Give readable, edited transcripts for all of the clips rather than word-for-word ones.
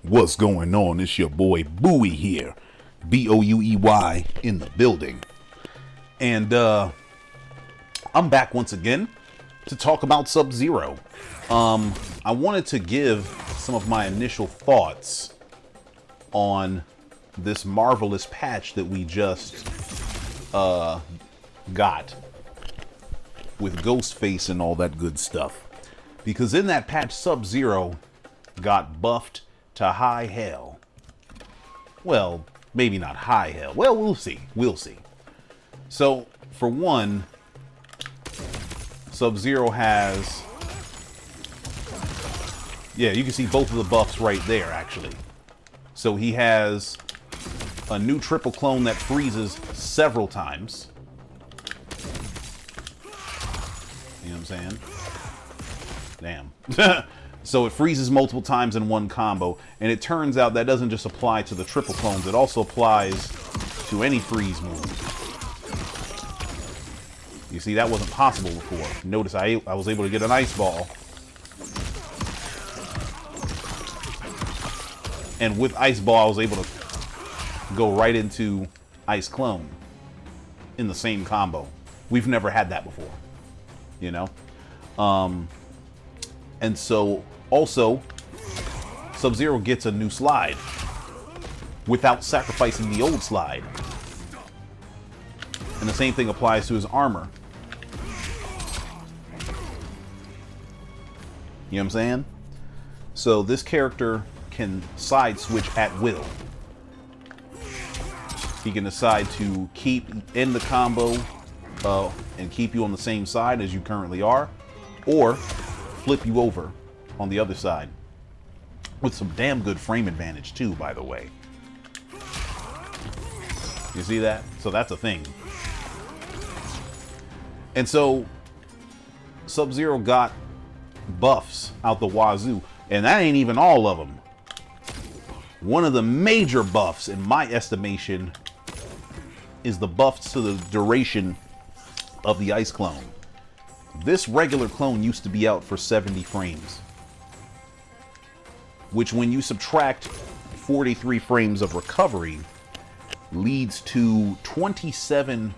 What's going on? It's your boy Bowie here. Bouyey in the building. And I'm back once again to talk about Sub-Zero. I wanted to give some of my initial thoughts on this marvelous patch that we just got with Ghostface and all that good stuff. Because in that patch, Sub-Zero got buffed to high hell. Well, maybe not high hell. Well, we'll see. We'll see. So, for one, Sub-Zero has... yeah, you can see both of the buffs right there, actually. So he has a new triple clone that freezes several times. You know what I'm saying? Damn. So it freezes multiple times in one combo, and it turns out that doesn't just apply to the triple clones, it also applies to any freeze move. You see, that wasn't possible before. Notice I was able to get an ice ball. And with ice ball, I was able to go right into ice clone in the same combo. We've never had that before, you know? And so, also, Sub-Zero gets a new slide without sacrificing the old slide. And the same thing applies to his armor. You know what I'm saying? So this character can side switch at will. He can decide to keep in the combo and keep you on the same side as you currently are, or flip you over on the other side with some damn good frame advantage too, by the way. You see that? So that's a thing. And so Sub-Zero got buffs out the wazoo, and that ain't even all of them. One of the major buffs, in my estimation, is the buffs to the duration of the ice clone. This regular clone used to be out for 70 frames, which when you subtract 43 frames of recovery leads to 27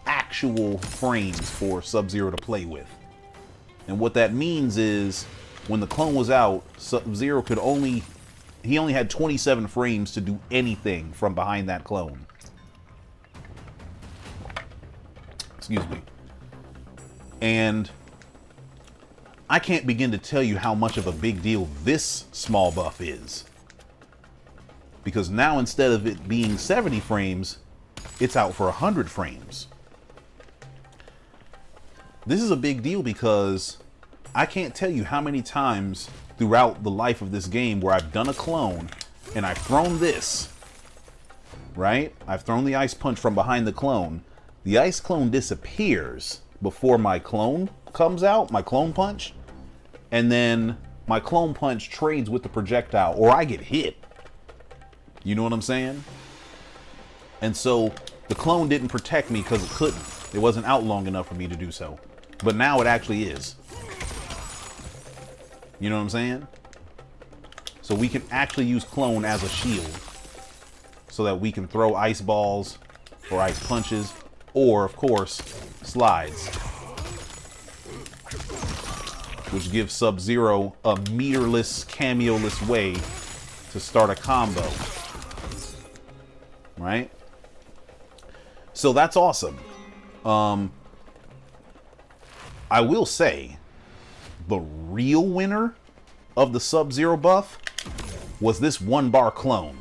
actual frames for Sub-Zero to play with. And what that means is when the clone was out, Sub-Zero could only had 27 frames to do anything from behind that clone. Excuse me. And I can't begin to tell you how much of a big deal this small buff is. Because now instead of it being 70 frames, it's out for 100 frames. This is a big deal because I can't tell you how many times throughout the life of this game where I've done a clone and I've thrown this, right? I've thrown the ice punch from behind the clone. The ice clone disappears before my clone comes out, my clone punch, and then my clone punch trades with the projectile, or I get hit. You know what I'm saying? And so the clone didn't protect me because it couldn't. It wasn't out long enough for me to do so. But now it actually is. You know what I'm saying? So we can actually use clone as a shield so that we can throw ice balls or ice punches, or of course slides, which gives Sub-Zero a meterless, cameo-less way to start a combo, right? So that's awesome. I will say the real winner of the Sub-Zero buff was this 1-bar clone.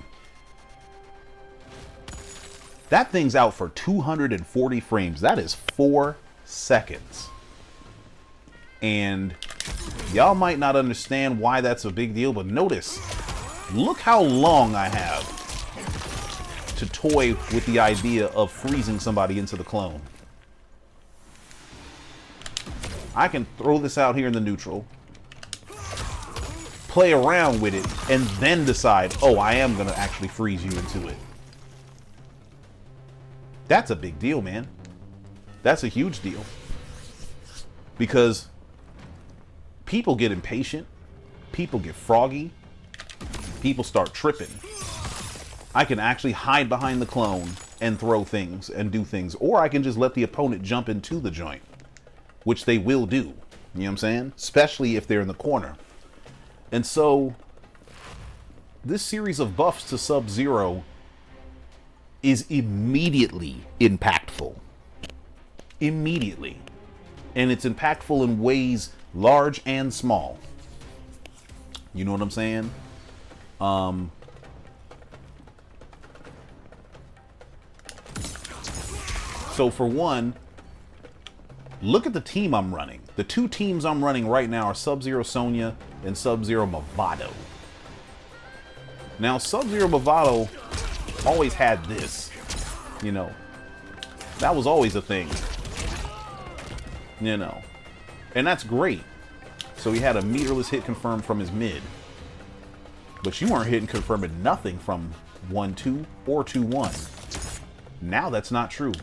That thing's out for 240 frames. That is 4 seconds. And y'all might not understand why that's a big deal, but notice, look how long I have to toy with the idea of freezing somebody into the clone. I can throw this out here in the neutral, play around with it, and then decide, oh, I am going to actually freeze you into it. That's a big deal, man. That's a huge deal. Because people get impatient. People get froggy. people start tripping, I can actually hide behind the clone and throw things and do things. Or I can just let the opponent jump into the joint, which they will do. You know what I'm saying? Especially if they're in the corner. And so this series of buffs to Sub-Zero is immediately impactful. Immediately. And it's impactful in ways large and small. You know what I'm saying? So for one, look at the team I'm running. The two teams I'm running right now are Sub-Zero Sonya and Sub-Zero Movado. Now, Sub-Zero Movado always had this, you know. That was always a thing, you know. And that's great. So he had a meterless hit confirmed from his mid. But you weren't hitting confirming nothing from 1-2 or 2-1. Now that's not true.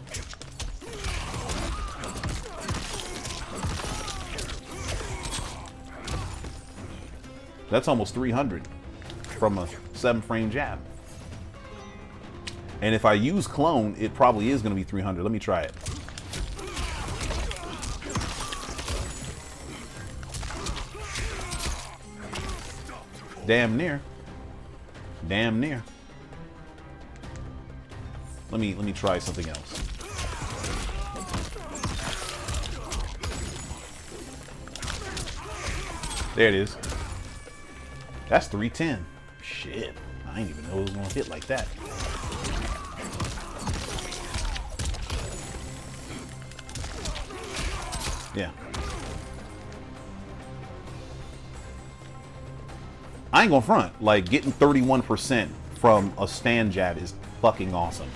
That's almost 300 from a 7-frame jab. And if I use clone, it probably is going to be 300. Let me try it. Damn near. Damn near. Let me try something else. There it is. That's 310. Shit. I didn't even know it was gonna hit like that. Yeah. I ain't gonna front. Like, getting 31% from a stand jab is fucking awesome.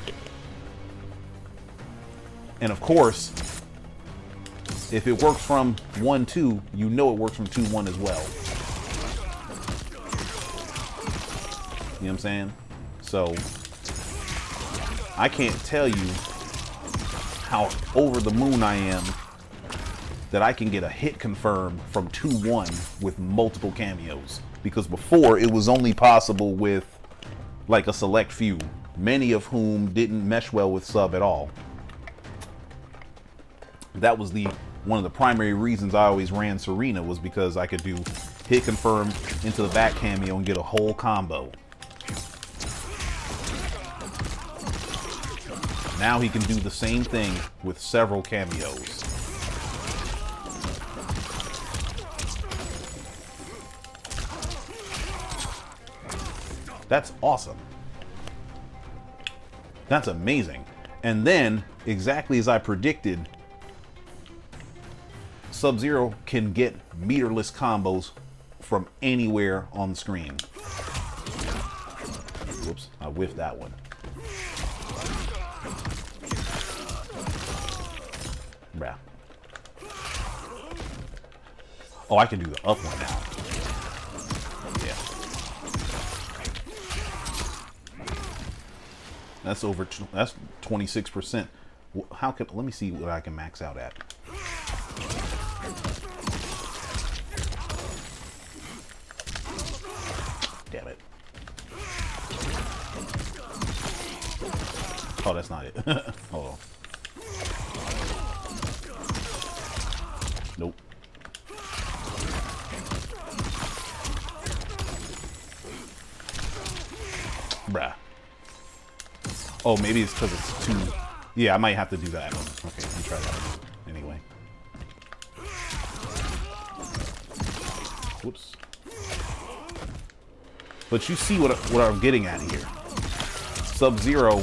And of course, if it works from 1-2, you know it works from 2-1 as well. You know what I'm saying? So, I can't tell you how over the moon I am that I can get a hit confirmed from 2-1 with multiple cameos. Because before, it was only possible with like a select few, many of whom didn't mesh well with sub at all. That was one of the primary reasons I always ran Serena, was because I could do hit confirm into the back cameo and get a whole combo. Now he can do the same thing with several cameos. That's awesome. That's amazing. And then, exactly as I predicted, Sub-Zero can get meterless combos from anywhere on the screen. Whoops, I whiffed that one. Bruh. Oh, I can do the up one now. Yeah. That's that's 26%. Let me see what I can max out at. Damn it. Oh, that's not it. Hold on. Nope. Bruh. Oh, maybe it's because it's too... Yeah, I might have to do that one. Okay, let me try that anyway. Whoops. But you see what I'm getting at here. Sub-Zero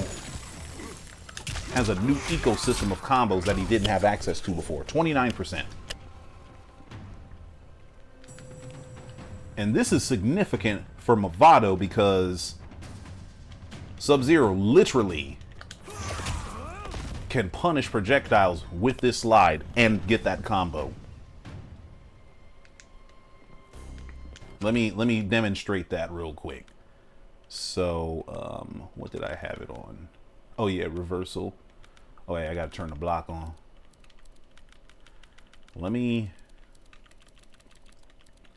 has a new ecosystem of combos that he didn't have access to before. 29%. And this is significant for Movado because Sub-Zero literally can punish projectiles with this slide and get that combo. Let me demonstrate that real quick. So, what did I have it on? Oh yeah, reversal. Oh yeah, I gotta turn the block on. Let me...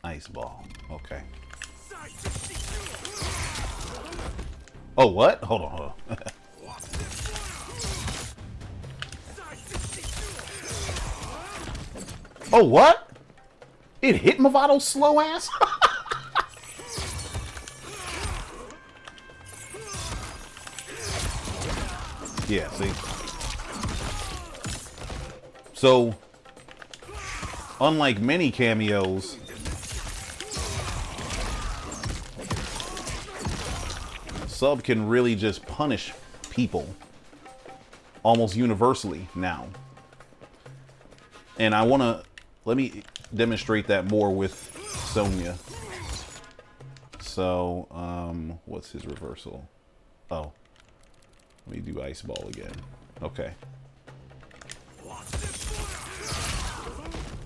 Ice ball. Okay. Oh, what? Hold on, hold on. Oh, what? It hit Movato's slow ass? Yeah, see? So, unlike many cameos, Sub can really just punish people almost universally now. And I want to, let me demonstrate that more with Sonya. So, what's his reversal? Oh, let me do Ice Ball again. Okay.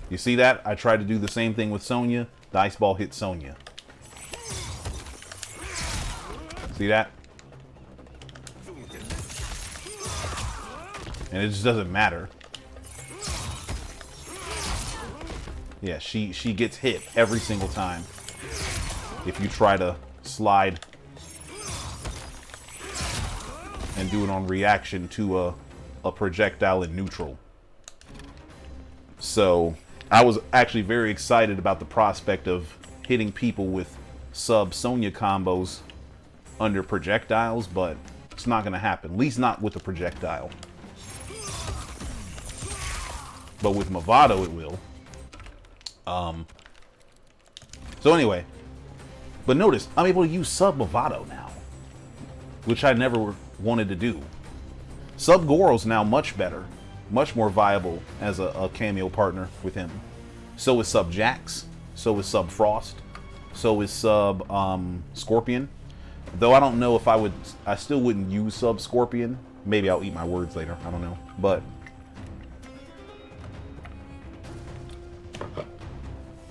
You see that? I tried to do the same thing with Sonya. The Ice Ball hit Sonya. See that? And it just doesn't matter. Yeah, she gets hit every single time if you try to slide and do it on reaction to a projectile in neutral. So I was actually very excited about the prospect of hitting people with sub Sonya combos under projectiles, but it's not going to happen. At least not with the projectile. But with Movato, it will. So anyway, but notice I'm able to use sub Movato now, which I never wanted to do. Sub Goro's now much better, much more viable as a cameo partner with him. So is sub Jax, so is sub Frost, so is sub Scorpion. Though I don't know if I still wouldn't use sub Scorpion. Maybe I'll eat my words later, I don't know. But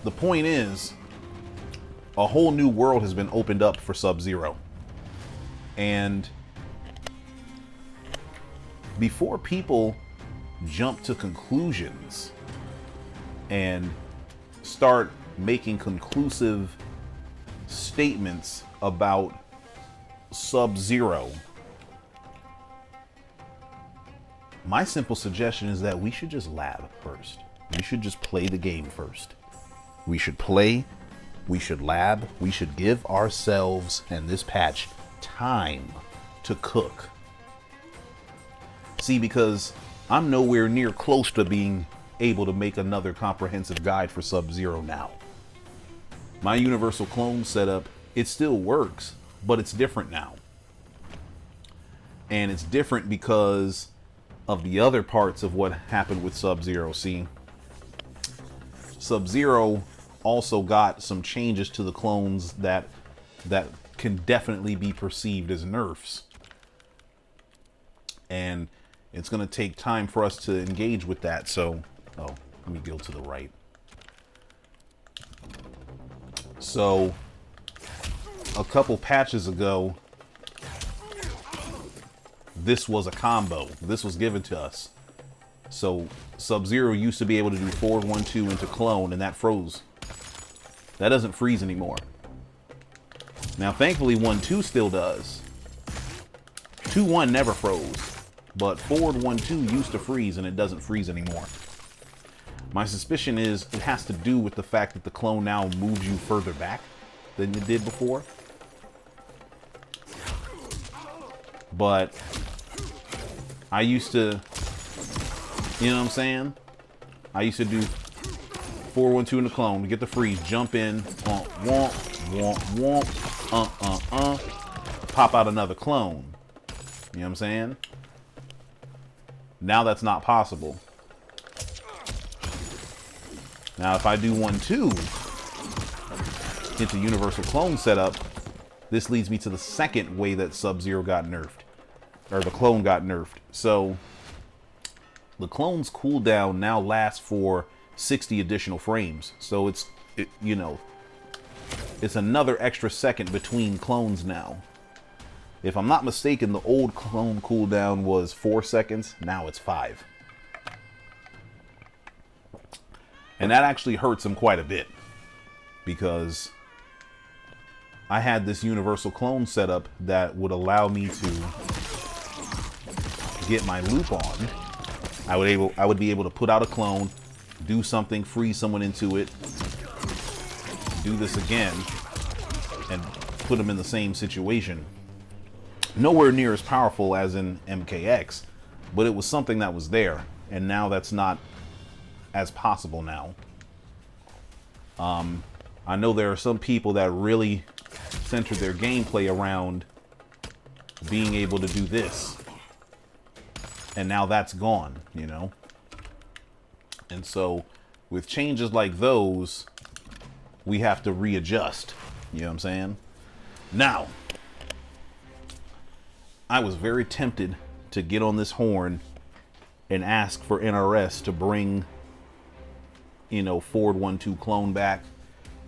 the point is, a whole new world has been opened up for Sub-Zero. And before people jump to conclusions and start making conclusive statements about Sub-Zero, my simple suggestion is that we should just lab first. We should just play the game first. We should play, we should lab, we should give ourselves and this patch time to cook. See, because I'm nowhere near close to being able to make another comprehensive guide for Sub-Zero now. My universal clone setup, it still works, but it's different now. And it's different because of the other parts of what happened with Sub-Zero. See, Sub-Zero also got some changes to the clones that can definitely be perceived as nerfs. And it's going to take time for us to engage with that. So, oh, let me go to the right. So, a couple patches ago, this was a combo. This was given to us. So, Sub-Zero used to be able to do forward 1-2 into clone, and that froze. That doesn't freeze anymore. Now, thankfully, 1-2 still does. 2-1 never froze, but forward 1-2 used to freeze, and it doesn't freeze anymore. My suspicion is it has to do with the fact that the clone now moves you further back than it did before. But I used to, you know what I'm saying? I used to do 4-1-2 in the clone to get the freeze, jump in, womp, womp, womp, pop out another clone. You know what I'm saying? Now that's not possible. Now if I do 1-2 into universal clone setup, this leads me to the second way that Sub-Zero got nerfed, or the clone got nerfed. So the clone's cooldown now lasts for 60 additional frames. So it's another extra second between clones now. If I'm not mistaken, the old clone cooldown was 4 seconds. Now it's 5. And that actually hurts him quite a bit, because I had this universal clone setup that would allow me to get my loop on. I would be able to put out a clone, do something, freeze someone into it, do this again, and put them in the same situation. Nowhere near as powerful as in MKX, but it was something that was there, and now that's not as possible now. I know there are some people that really center their gameplay around being able to do this, and now that's gone, you know? And so with changes like those, we have to readjust, you know what I'm saying? Now, I was very tempted to get on this horn and ask for NRS to bring, you know, Forward 1-2 clone back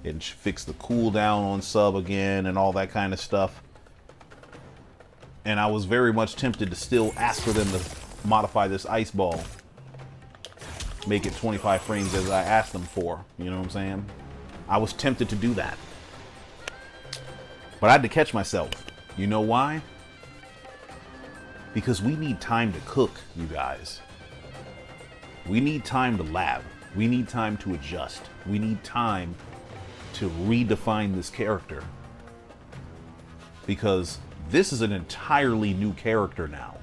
and fix the cooldown on sub again and all that kind of stuff. And I was very much tempted to still ask for them to modify this ice ball, make it 25 frames as I asked them for, you know what I'm saying? I was tempted to do that, but I had to catch myself. You know why? Because we need time to cook, you guys. We need time to lab. We need time to adjust. We need time to redefine this character, because this is an entirely new character now.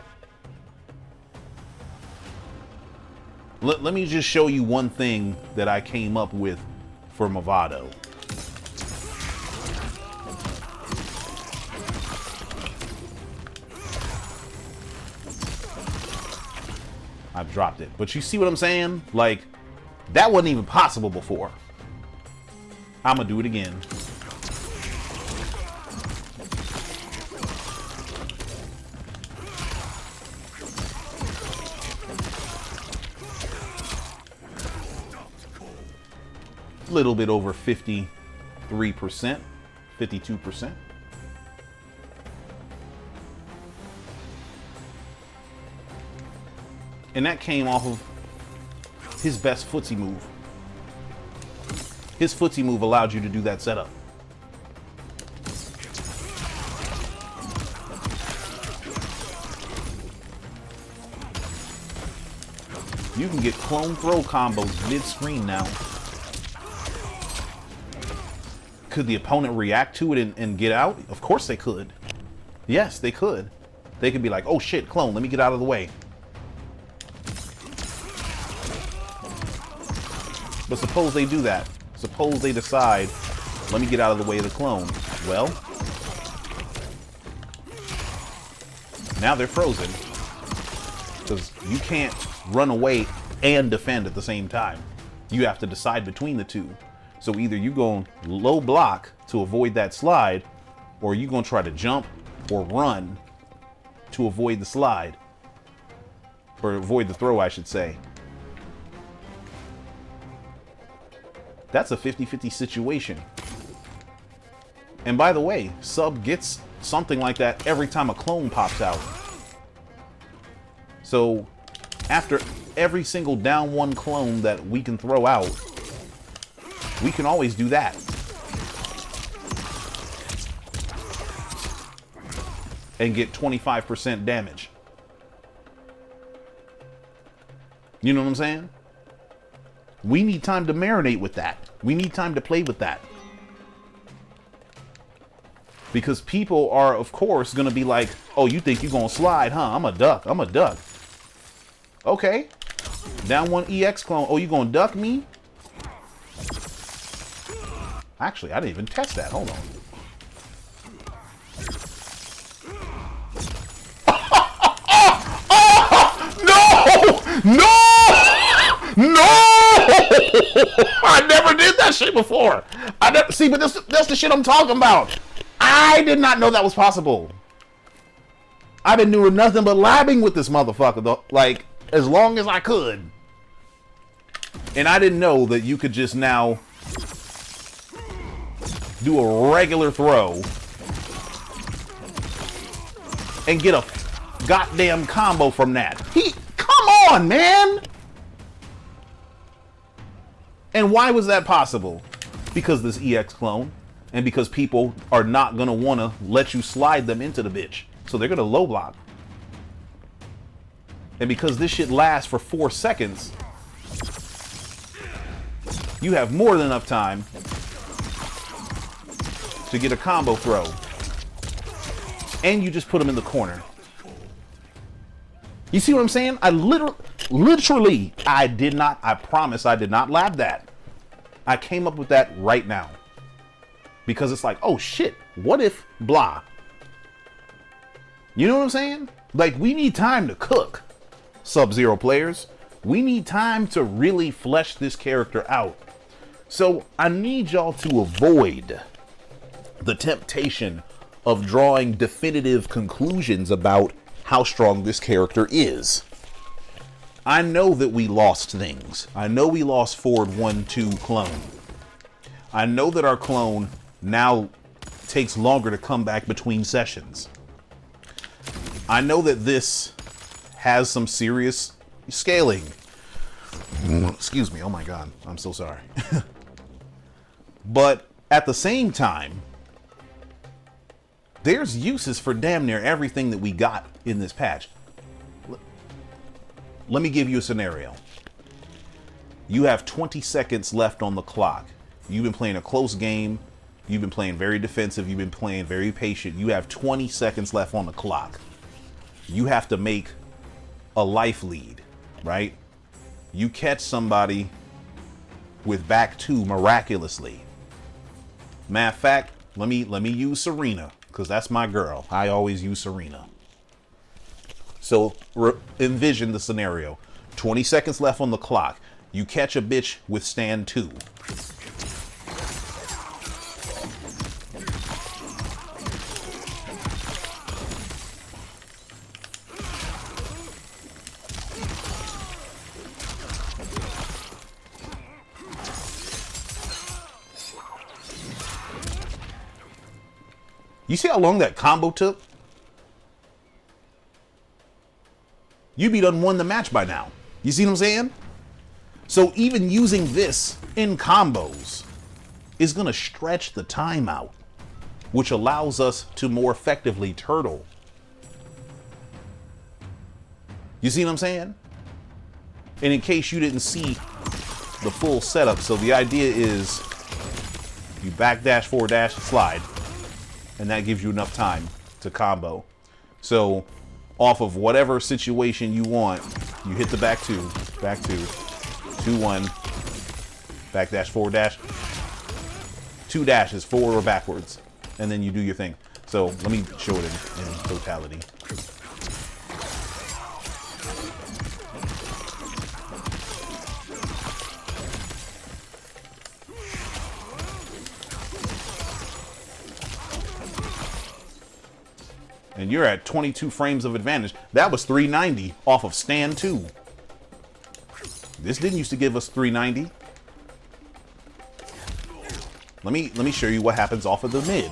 Let me just show you one thing that I came up with for Movado. I've dropped it, but you see what I'm saying? Like, that wasn't even possible before. I'm gonna do it again. Little bit over 53%, 52%. And that came off of his best footsie move. His footsie move allowed you to do that setup. You can get clone throw combos mid-screen now. Could the opponent react to it and get out? Of course they could. Yes, they could. They could be like, oh shit, clone, let me get out of the way. But suppose they do that. Suppose they decide, let me get out of the way of the clone. Well, now they're frozen, because you can't run away and defend at the same time. You have to decide between the two. So either you go low block to avoid that slide, or you gonna try to jump or run to avoid the slide, or avoid the throw, I should say. That's a 50-50 situation. And by the way, sub gets something like that every time a clone pops out. So after every single down one clone that we can throw out, we can always do that. And get 25% damage. You know what I'm saying? We need time to marinate with that. We need time to play with that. Because people are, of course, going to be like, oh, you think you're going to slide, huh? I'm a duck. I'm a duck. Okay. Down one EX clone. Oh, you going to duck me? Actually, I didn't even test that. Hold on. No! No! No! I never did that shit before. I never see, but that's the shit I'm talking about. I did not know that was possible. I've been doing nothing but labbing with this motherfucker, though, like, as long as I could. And I didn't know that you could just now do a regular throw and get a goddamn combo from that. Come on, man! And why was that possible? Because this EX clone. And because people are not going to want to let you slide them into the bitch. So they're going to low block. And because this shit lasts for 4 seconds, you have more than enough time to get a combo throw. And you just put them in the corner. You see what I'm saying? I literally, I promise I did not lab that. I came up with that right now. Because it's like, oh shit, what if blah? You know what I'm saying? Like, we need time to cook, Sub-Zero players. We need time to really flesh this character out. So I need y'all to avoid the temptation of drawing definitive conclusions about how strong this character is. I know that we lost things. I know we lost Ford 1-2 clone. I know that our clone now takes longer to come back between sessions. I know that this has some serious scaling. Excuse me, oh my god, I'm so sorry. But at the same time, there's uses for damn near everything that we got in this patch. Let me give you a scenario. You have 20 seconds left on the clock. You've been playing a close game. You've been playing very defensive. You've been playing very patient. You have 20 seconds left on the clock. You have to make a life lead, right? You catch somebody with back two miraculously. Matter of fact, let me use Serena, because that's my girl. I always use Serena. So envision the scenario. 20 seconds left on the clock. You catch a bitch with stand 2. You see how long that combo took? You'd be done won the match by now. You see what I'm saying? So even using this in combos is going to stretch the time out, which allows us to more effectively turtle. You see what I'm saying? And in case you didn't see the full setup, so the idea is you backdash, forward dash, slide, and that gives you enough time to combo. So off of whatever situation you want, you hit the back two, 2-1, backdash, forward dash, 2 dashes, forward or backwards, and then you do your thing. So let me show it in totality. And you're at 22 frames of advantage. That was 390 off of stand 2. This didn't used to give us 390. Let me show you what happens off of the mid.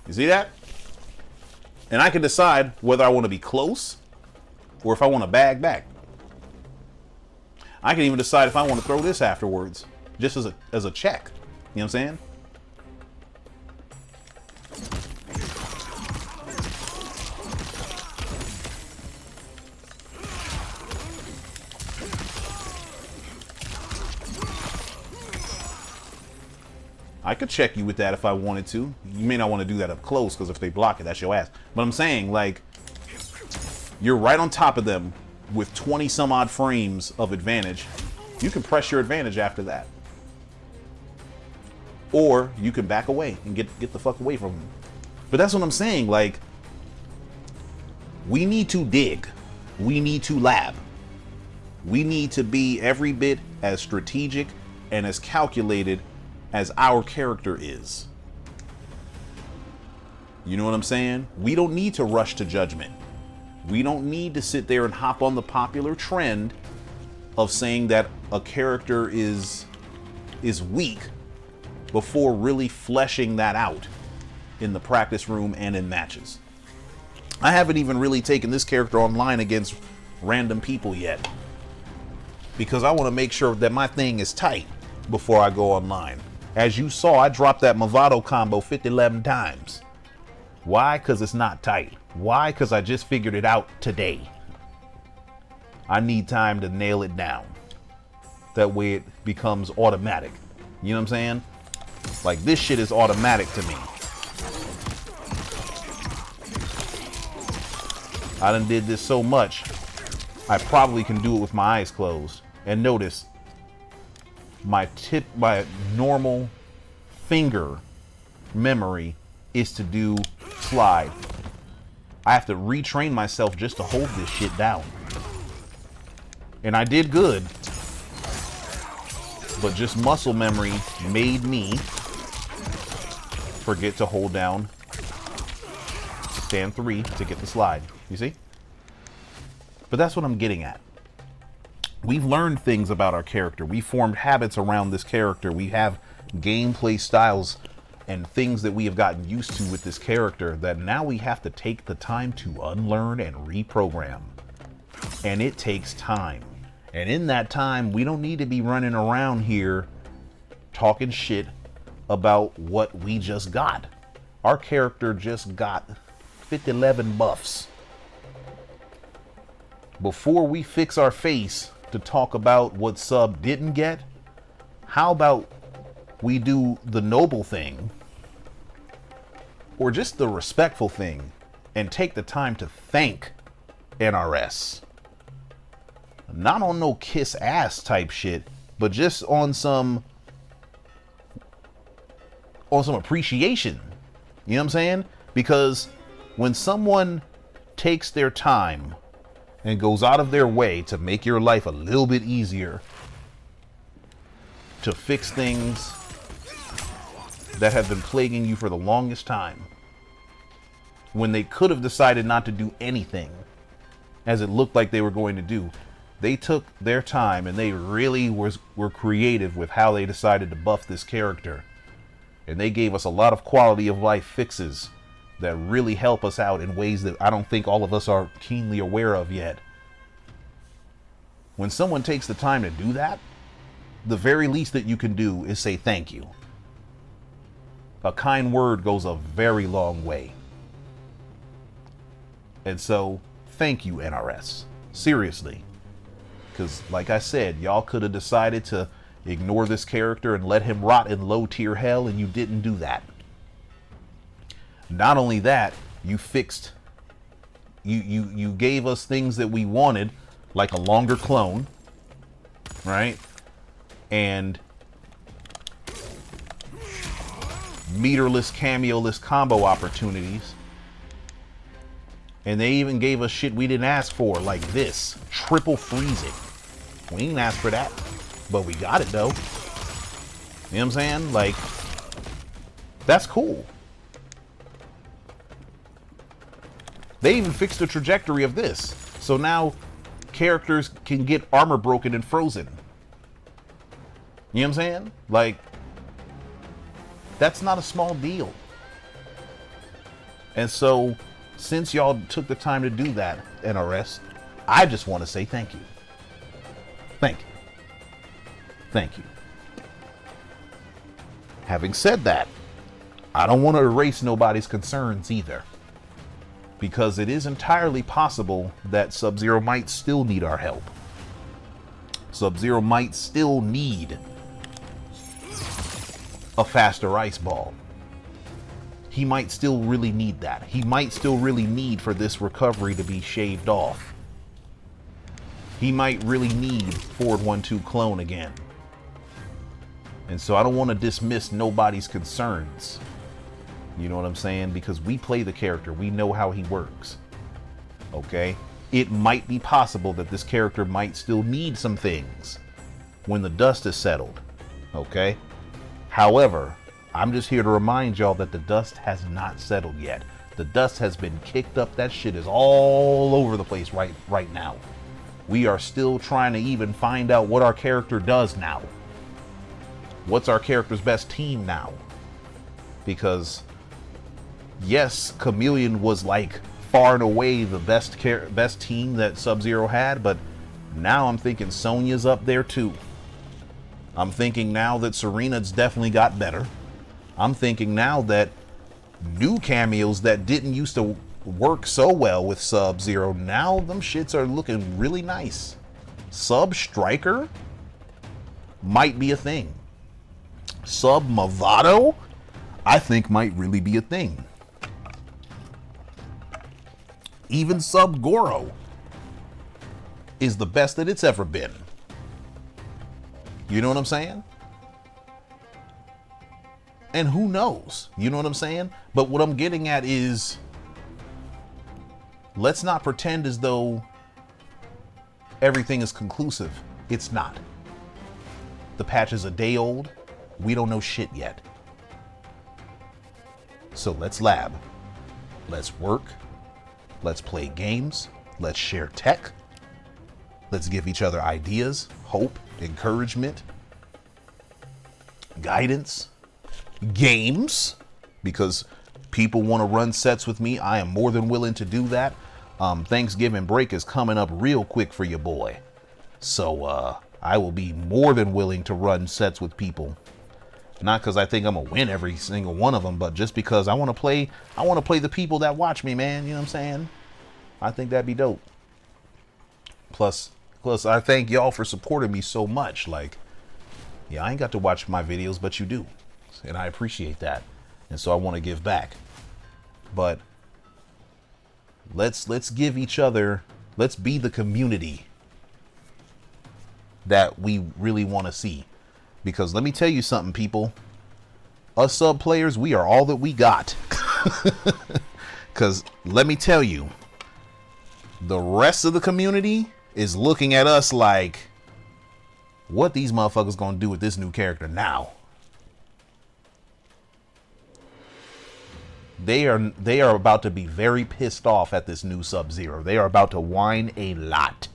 You see that? And I can decide whether I want to be close or if I want to bag back. I can even decide if I want to throw this afterwards, just as a check. You know what I'm saying? I could check you with that if I wanted to. You may not want to do that up close, because if they block it, that's your ass. But I'm saying, like, you're right on top of them with 20 some odd frames of advantage. You can press your advantage after that. Or you can back away and get the fuck away from them. But that's what I'm saying. Like, we need to dig. We need to lab. We need to be every bit as strategic and as calculated as our character is. You know what I'm saying? We don't need to rush to judgment. We don't need to sit there and hop on the popular trend of saying that a character is weak before really fleshing that out in the practice room and in matches. I haven't even really taken this character online against random people yet, because I want to make sure that my thing is tight before I go online. As you saw, I dropped that Movado combo 11 times. Why? Because it's not tight. Why? Because I just figured it out today. I need time to nail it down. That way it becomes automatic. You know what I'm saying? Like, this shit is automatic to me. I done did this so much, I probably can do it with my eyes closed. And notice, my normal finger memory is to do slide. I have to retrain myself just to hold this shit down. And I did good, but just muscle memory made me forget to hold down stand 3 to get the slide. You see? But that's what I'm getting at. We've learned things about our character. We formed habits around this character. We have gameplay styles and things that we have gotten used to with this character that now we have to take the time to unlearn and reprogram. And it takes time. And in that time, we don't need to be running around here talking shit about what we just got. Our character just got 11 buffs. Before we fix our face to talk about what sub didn't get, how about we do the noble thing, or just the respectful thing, and take the time to thank NRS. Not on no kiss ass type shit, but just on some appreciation. You know what I'm saying? Because when someone takes their time and goes out of their way to make your life a little bit easier, to fix things that have been plaguing you for the longest time, when they could have decided not to do anything, as it looked like they were going to do, they took their time and they really were creative with how they decided to buff this character. And they gave us a lot of quality of life fixes that really help us out in ways that I don't think all of us are keenly aware of yet. When someone takes the time to do that, the very least that you can do is say thank you. A kind word goes a very long way. And so, thank you, NRS. Seriously. Because, like I said, y'all could have decided to ignore this character and let him rot in low tier hell, and you didn't do that. Not only that, you fixed, you gave us things that we wanted, like a longer clone, right? And meterless, cameo-less combo opportunities. And they even gave us shit we didn't ask for, like this, triple freezing. We didn't ask for that, but we got it though. You know what I'm saying? Like, that's cool. They even fixed the trajectory of this. So now characters can get armor broken and frozen. You know what I'm saying? Like, that's not a small deal. And so, since y'all took the time to do that, NRS, I just want to say thank you. Thank you. Thank you. Having said that, I don't want to erase nobody's concerns either. Because it is entirely possible that Sub-Zero might still need our help. Sub-Zero might still need a faster ice ball. He might still really need that. He might still really need for this recovery to be shaved off. He might really need Forward 1-2 clone again. And so I don't want to dismiss nobody's concerns. You know what I'm saying? Because we play the character. We know how he works. Okay? It might be possible that this character might still need some things when the dust is settled. Okay? However, I'm just here to remind y'all that the dust has not settled yet. The dust has been kicked up. That shit is all over the place right now. We are still trying to even find out what our character does now. What's our character's best team now? Because yes, Chameleon was like far and away the best team that Sub-Zero had, but now I'm thinking Sonya's up there too. I'm thinking now that Serena's definitely got better. I'm thinking now that new cameos that didn't used to work so well with Sub-Zero, now them shits are looking really nice. Sub Striker might be a thing. Sub Movado, I think might really be a thing. Even Sub Goro is the best that it's ever been. You know what I'm saying? And who knows? You know what I'm saying? But what I'm getting at is, let's not pretend as though everything is conclusive. It's not. The patch is a day old. We don't know shit yet. So let's lab. Let's work. Let's play games. Let's share tech. Let's give each other ideas, hope, encouragement, guidance, games, because people want to run sets with me. I am more than willing to do that. Thanksgiving break is coming up real quick for your boy. So I will be more than willing to run sets with people. Not because I think I'm gonna win every single one of them, but just because I want to play the people that watch me, man. You know what I'm saying? I think that'd be dope. Plus I thank y'all for supporting me so much. Like, yeah, I ain't got to watch my videos, but you do. And I appreciate that. And so I want to give back. But let's give each other, let's be the community that we really want to see. Because let me tell you something, people. Us sub players, we are all that we got. Because let me tell you, the rest of the community is looking at us like, what these motherfuckers gonna do with this new character now? They are about to be very pissed off at this new Sub-Zero. They are about to whine a lot.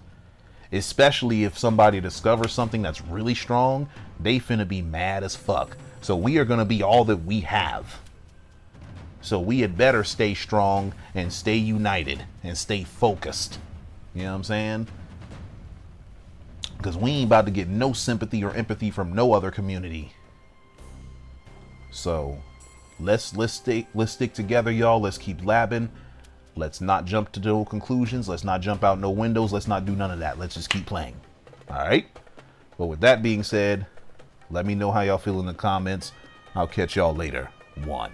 Especially if somebody discovers something that's really strong, they finna be mad as fuck. So we are gonna be all that we have. So we had better stay strong and stay united and stay focused. You know what I'm saying? Because we ain't about to get no sympathy or empathy from no other community. So let's stick together, y'all. Let's keep labbing. Let's not jump to no conclusions. Let's not jump out no windows. Let's not do none of that. Let's just keep playing. All right? But with that being said, let me know how y'all feel in the comments. I'll catch y'all later. 1.